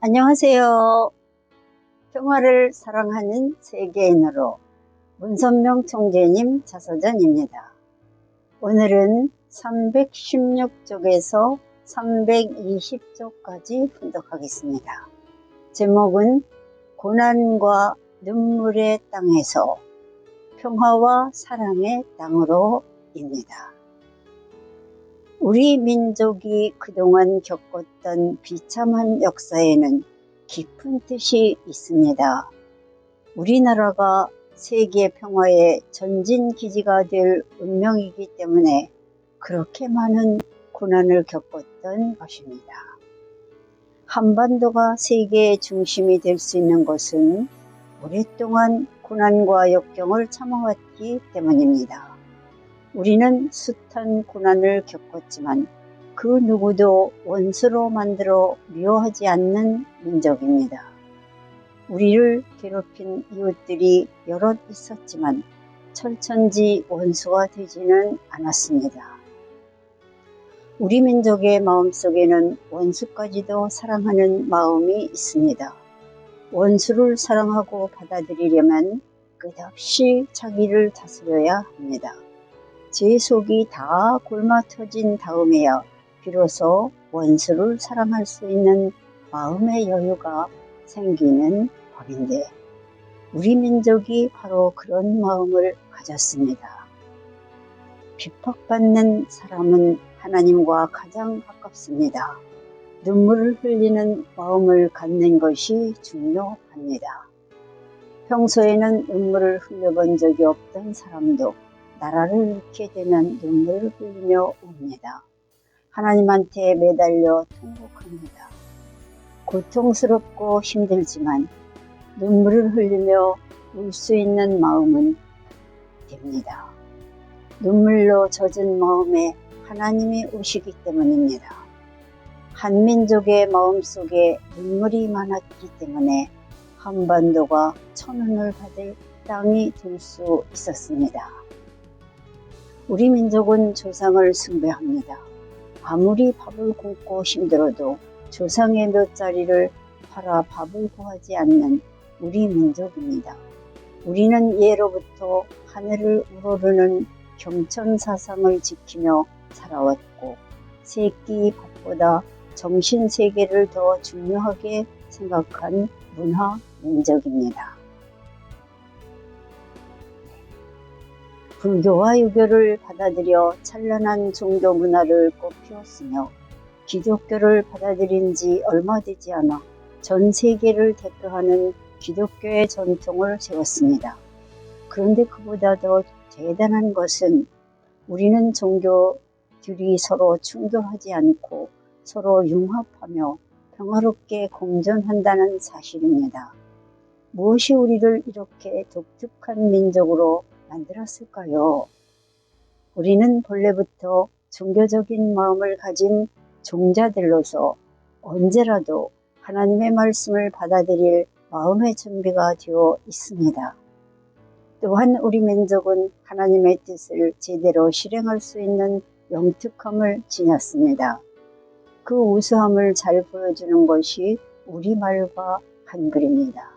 안녕하세요. 평화를 사랑하는 세계인으로 문선명 총재님 자서전입니다. 오늘은 316쪽에서 320쪽까지 분독하겠습니다. 제목은 고난과 눈물의 땅에서 평화와 사랑의 땅으로입니다. 우리 민족이 그동안 겪었던 비참한 역사에는 깊은 뜻이 있습니다. 우리나라가 세계 평화의 전진기지가 될 운명이기 때문에 그렇게 많은 고난을 겪었던 것입니다. 한반도가 세계의 중심이 될 수 있는 것은 오랫동안 고난과 역경을 참아왔기 때문입니다. 우리는 숱한 고난을 겪었지만 그 누구도 원수로 만들어 미워하지 않는 민족입니다. 우리를 괴롭힌 이웃들이 여럿 있었지만 철천지 원수가 되지는 않았습니다. 우리 민족의 마음속에는 원수까지도 사랑하는 마음이 있습니다. 원수를 사랑하고 받아들이려면 끝없이 자기를 다스려야 합니다. 제 속이 다 골마 터진 다음에야 비로소 원수를 사랑할 수 있는 마음의 여유가 생기는 법인데 우리 민족이 바로 그런 마음을 가졌습니다. 핍박받는 사람은 하나님과 가장 가깝습니다. 눈물을 흘리는 마음을 갖는 것이 중요합니다. 평소에는 눈물을 흘려본 적이 없던 사람도 나라를 잃게 되면 눈물을 흘리며 웁니다. 하나님한테 매달려 통곡합니다. 고통스럽고 힘들지만 눈물을 흘리며 울 수 있는 마음은 됩니다. 눈물로 젖은 마음에 하나님이 오시기 때문입니다. 한민족의 마음속에 눈물이 많았기 때문에 한반도가 천운을 받을 땅이 될 수 있었습니다. 우리 민족은 조상을 숭배합니다. 아무리 밥을 굶고 힘들어도 조상의 묘자리를 팔아 밥을 구하지 않는 우리 민족입니다. 우리는 예로부터 하늘을 우러르는 경천사상을 지키며 살아왔고 새끼 밥보다 정신세계를 더 중요하게 생각한 문화 민족입니다. 불교와 유교를 받아들여 찬란한 종교 문화를 꽃피웠으며 기독교를 받아들인 지 얼마 되지 않아 전 세계를 대표하는 기독교의 전통을 세웠습니다. 그런데 그보다 더 대단한 것은 우리는 종교들이 서로 충돌하지 않고 서로 융합하며 평화롭게 공존한다는 사실입니다. 무엇이 우리를 이렇게 독특한 민족으로 만들었을까요? 우리는 본래부터 종교적인 마음을 가진 종자들로서 언제라도 하나님의 말씀을 받아들일 마음의 준비가 되어 있습니다. 또한 우리 민족은 하나님의 뜻을 제대로 실행할 수 있는 영특함을 지녔습니다. 그 우수함을 잘 보여주는 것이 우리말과 한글입니다.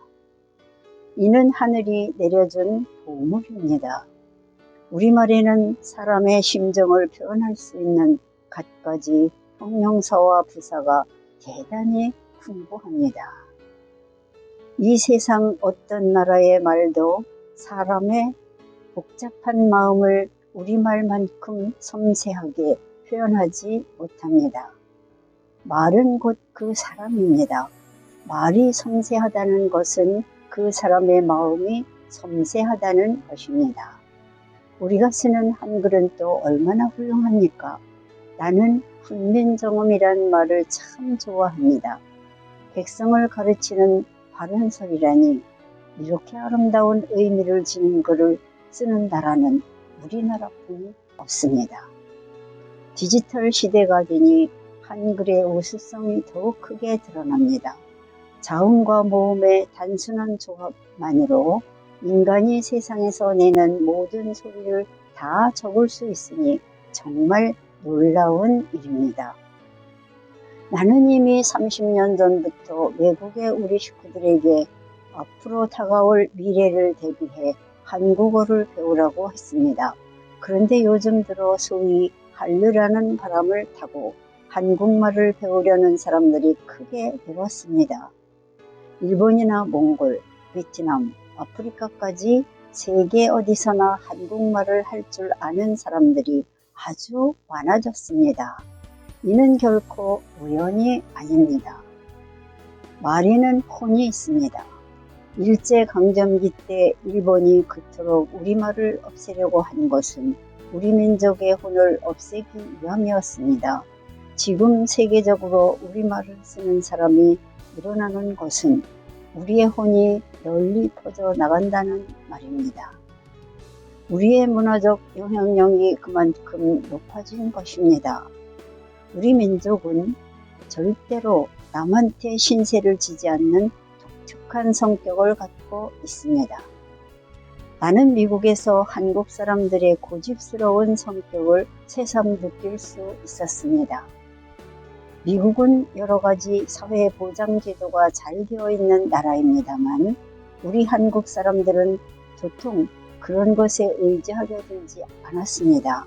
이는 하늘이 내려준 보물입니다. 우리말에는 사람의 심정을 표현할 수 있는 갖가지 형용사와 부사가 대단히 풍부합니다. 이 세상 어떤 나라의 말도 사람의 복잡한 마음을 우리말만큼 섬세하게 표현하지 못합니다. 말은 곧 그 사람입니다. 말이 섬세하다는 것은 그 사람의 마음이 섬세하다는 것입니다. 우리가 쓰는 한글은 또 얼마나 훌륭합니까? 나는 훈민정음이란 말을 참 좋아합니다. 백성을 가르치는 바른 소리라니 이렇게 아름다운 의미를 지닌 글을 쓰는 나라는 우리나라뿐이 없습니다. 디지털 시대가 되니 한글의 우수성이 더욱 크게 드러납니다. 자음과 모음의 단순한 조합만으로 인간이 세상에서 내는 모든 소리를 다 적을 수 있으니 정말 놀라운 일입니다. 나는 이미 30년 전부터 외국의 우리 식구들에게 앞으로 다가올 미래를 대비해 한국어를 배우라고 했습니다. 그런데 요즘 들어 소위 한류라는 바람을 타고 한국말을 배우려는 사람들이 크게 늘었습니다. 일본이나 몽골, 베트남, 아프리카까지 세계 어디서나 한국말을 할 줄 아는 사람들이 아주 많아졌습니다. 이는 결코 우연이 아닙니다. 말에는 혼이 있습니다. 일제강점기 때 일본이 그토록 우리말을 없애려고 한 것은 우리 민족의 혼을 없애기 위함이었습니다. 지금 세계적으로 우리말을 쓰는 사람이 늘어나는 것은 우리의 혼이 널리 퍼져 나간다는 말입니다. 우리의 문화적 영향력이 그만큼 높아진 것입니다. 우리 민족은 절대로 남한테 신세를 지지 않는 독특한 성격을 갖고 있습니다. 나는 미국에서 한국 사람들의 고집스러운 성격을 새삼 느낄 수 있었습니다. 미국은 여러 가지 사회보장제도가 잘 되어 있는 나라입니다만 우리 한국 사람들은 도통 그런 것에 의지하려 들지 않았습니다.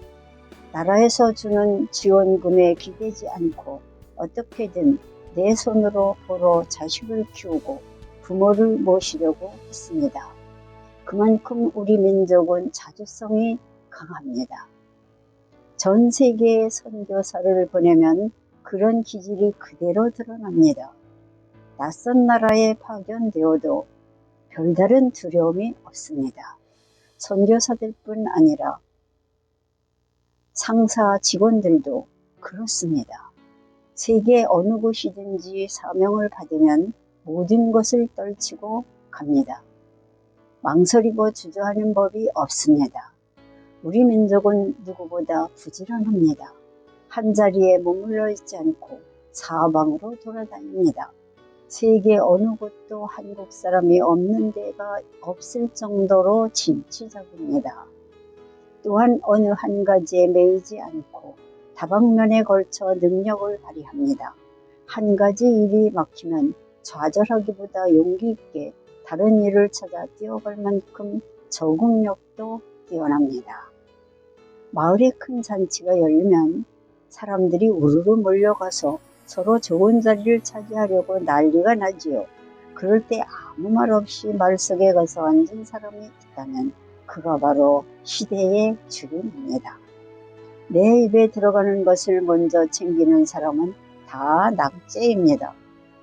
나라에서 주는 지원금에 기대지 않고 어떻게든 내 손으로 벌어 자식을 키우고 부모를 모시려고 했습니다. 그만큼 우리 민족은 자주성이 강합니다. 전 세계에 선교사를 보내면 그런 기질이 그대로 드러납니다. 낯선 나라에 파견되어도 별다른 두려움이 없습니다. 선교사들뿐 아니라 상사 직원들도 그렇습니다. 세계 어느 곳이든지 사명을 받으면 모든 것을 떨치고 갑니다. 망설이고 주저하는 법이 없습니다. 우리 민족은 누구보다 부지런합니다. 한자리에 머물러 있지 않고 사방으로 돌아다닙니다. 세계 어느 곳도 한국 사람이 없는 데가 없을 정도로 진취적입니다. 또한 어느 한 가지에 매이지 않고 다방면에 걸쳐 능력을 발휘합니다. 한 가지 일이 막히면 좌절하기보다 용기 있게 다른 일을 찾아 뛰어갈 만큼 적응력도 뛰어납니다. 마을에 큰 잔치가 열리면 사람들이 우르르 몰려가서 서로 좋은 자리를 차지하려고 난리가 나지요. 그럴 때 아무 말 없이 말 속에 가서 앉은 사람이 있다면 그가 바로 시대의 주인입니다. 내 입에 들어가는 것을 먼저 챙기는 사람은 다 낙제입니다.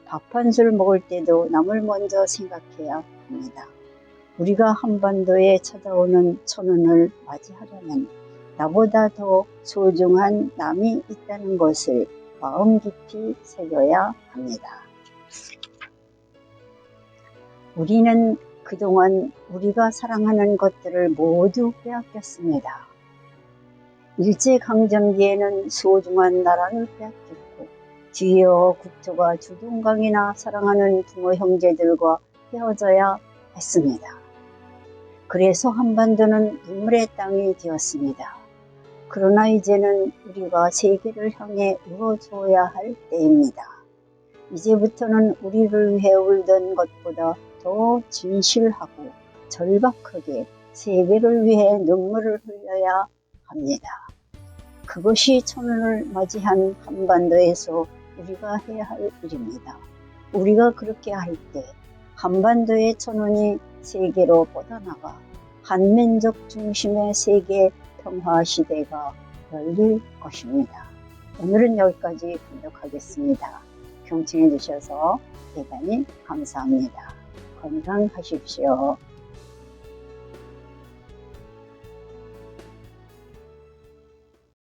밥 한 술 먹을 때도 남을 먼저 생각해야 합니다. 우리가 한반도에 찾아오는 천운을 맞이하려면 나보다 더 소중한 남이 있다는 것을 마음 깊이 새겨야 합니다. 우리는 그동안 우리가 사랑하는 것들을 모두 빼앗겼습니다. 일제강점기에는 소중한 나라를 빼앗겼고 뒤이어 국토가 주둔강이나 사랑하는 부모 형제들과 헤어져야 했습니다. 그래서 한반도는 눈물의 땅이 되었습니다. 그러나 이제는 우리가 세계를 향해 울어줘야 할 때입니다. 이제부터는 우리를 위해 울던 것보다 더 진실하고 절박하게 세계를 위해 눈물을 흘려야 합니다. 그것이 천운을 맞이한 한반도에서 우리가 해야 할 일입니다. 우리가 그렇게 할 때 한반도의 천운이 세계로 뻗어나가 한민족 중심의 세계 평화 시대가 열릴 것입니다. 오늘은 여기까지 분석하겠습니다. 경청해 주셔서 대단히 감사합니다. 건강하십시오.